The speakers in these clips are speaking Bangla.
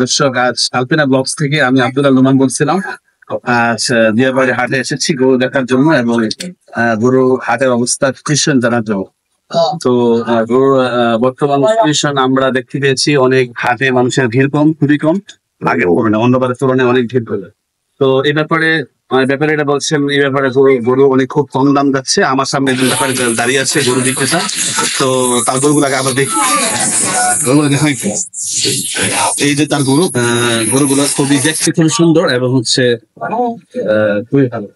দর্শক, আজ আলপিনা ব্লগস থেকে আমি আব্দুল্লাহ নোমান বলছিলাম। আজ দিয়াবাড়ি হাটে এসেছি গরু দেখার জন্য এবং গরু হাটের অবস্থা সিচুয়েশন জানার জন্য। তো গরু বর্তমান সিচুয়েশন আমরা দেখতে পেয়েছি, অনেক হাটে মানুষের ভিড় কম, খুবই কম, আগে অন্যবারের তুলনায় অনেক ভিড় পেলে। তো এই ব্যাপারে এটা বলছেন, এই ব্যাপারে গরু অনেক খুব কম দাম যাচ্ছে। আমার সামনে ব্যাপারে দাঁড়িয়ে আছে গরু দেখতে চান, তো তার গরুগুলাকে আমরা দেখি। এই যে তার গরুগুলো খুবই দেখতে খুবই সুন্দর এবং হচ্ছে খুবই ভালো।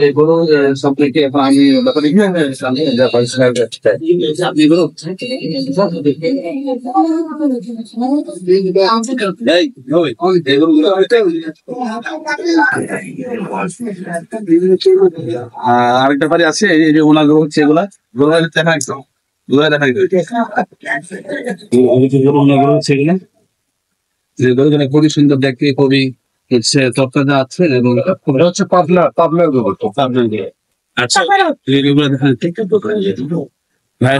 এই গরু সম্পর্কে এখন আমি ব্যাপারে আরেকটা ব্যাপারে আছে, এই যে ওনার গরু হচ্ছে এগুলা গরু দেখা খুবই সুন্দর দেখতে, খুবই হচ্ছে তরতাজা আছে এবং হচ্ছে পাবনার গরু। আচ্ছা, ভাই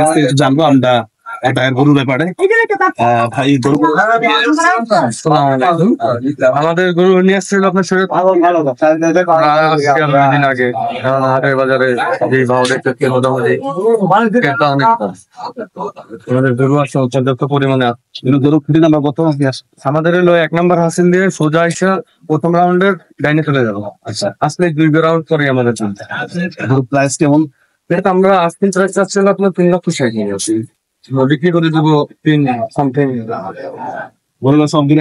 কাছ থেকে জানবো আমরা গরুর ব্যাপারে। ভাই আমাদের গরু নিয়ে আসছিল আপনার শরীর আগে হাটের বাজারে যে ভাও দেখতে মোটামুটি আমাদের গরু আসছে পর্যাপ্ত পরিমাণে। গরু খুঁটি নাম্বার কত আমাদের হলো 1 নম্বর হাসিল দিয়ে সোজা এসে প্রথম রাউন্ডের ডাইনে চলে যাবো। আচ্ছা, আসলে 2 রাউন্ড করে আমাদের চলছে। প্রাইস কেমন? আমরা আজকে প্রাইস চাচ্ছিল আপনার 3,60,000 বিক্রি করে দেবো 3 সামথিং।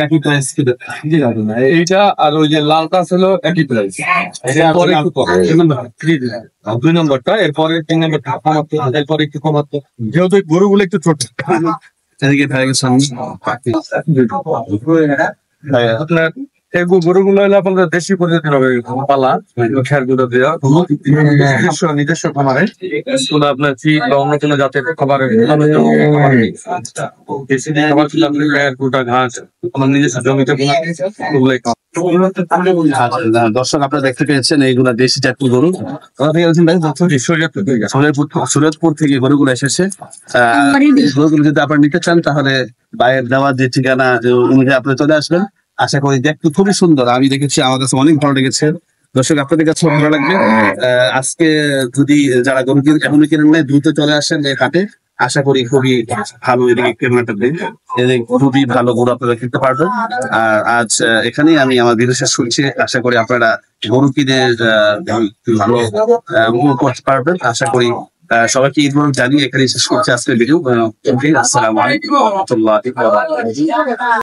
একই প্রাইস? এইটা আর ওই যে লালটা ছিল একই প্রাইস। 2 নম্বরটা, এরপরে 3 নম্বরটা কমাতো, এরপরে একটু কমাতো, যেহেতু গরুগুলো একটু ছোট। আপনার এই গরুগুলো হলে আপনাদের দেশি প্রজাতির হবে, পালা খেয়ার গুলো দেওয়া নিজস্ব খামারে, আপনার ফিড বা অন্য কোনো জাতের খাবারের ঘাস আমার নিজস্ব জমিতে। দর্শক, আপনারা দেখতে পেয়েছেন এইগুলা দেশি জাতীয় গরু। শরীয়তপুর থেকে গরুগুলো এসেছে। গরুগুলো যদি আপনারা নিতে চান তাহলে বাইরের দেওয়া যে ঠিকানা অনুযায়ী আপনি চলে আসবেন। আশা করি দেখতে খুবই সুন্দর, আমি দেখেছি, আমার কাছে অনেক ভালো লেগেছে। দর্শক, আপনাদের কাছে ভালো লাগবে। আজকে যদি যারা গরু এখনো কিনেন নাই, দ্রুত চলে আসেন এই হাটে। আশা করি খুবই ভালো, এদিকে ক্যামেরাটা দেন, খুবই ভালো গরু আপনারা কিনতে পারবেন। আর আজ এখানেই আমি আমার ভিডিও শেষ করছি। আশা করি আপনারা গরু কিনে ভালো উপভোগ করতে পারবেন। আশা করি সবাইকে ঈদ মোবারক জানিয়ে এখানে শেষ করছি আজকের ভিডিও। আসসালামু আলাইকুম ওয়া রাহমাতুল্লাহি ওয়া বারাকাতুহু।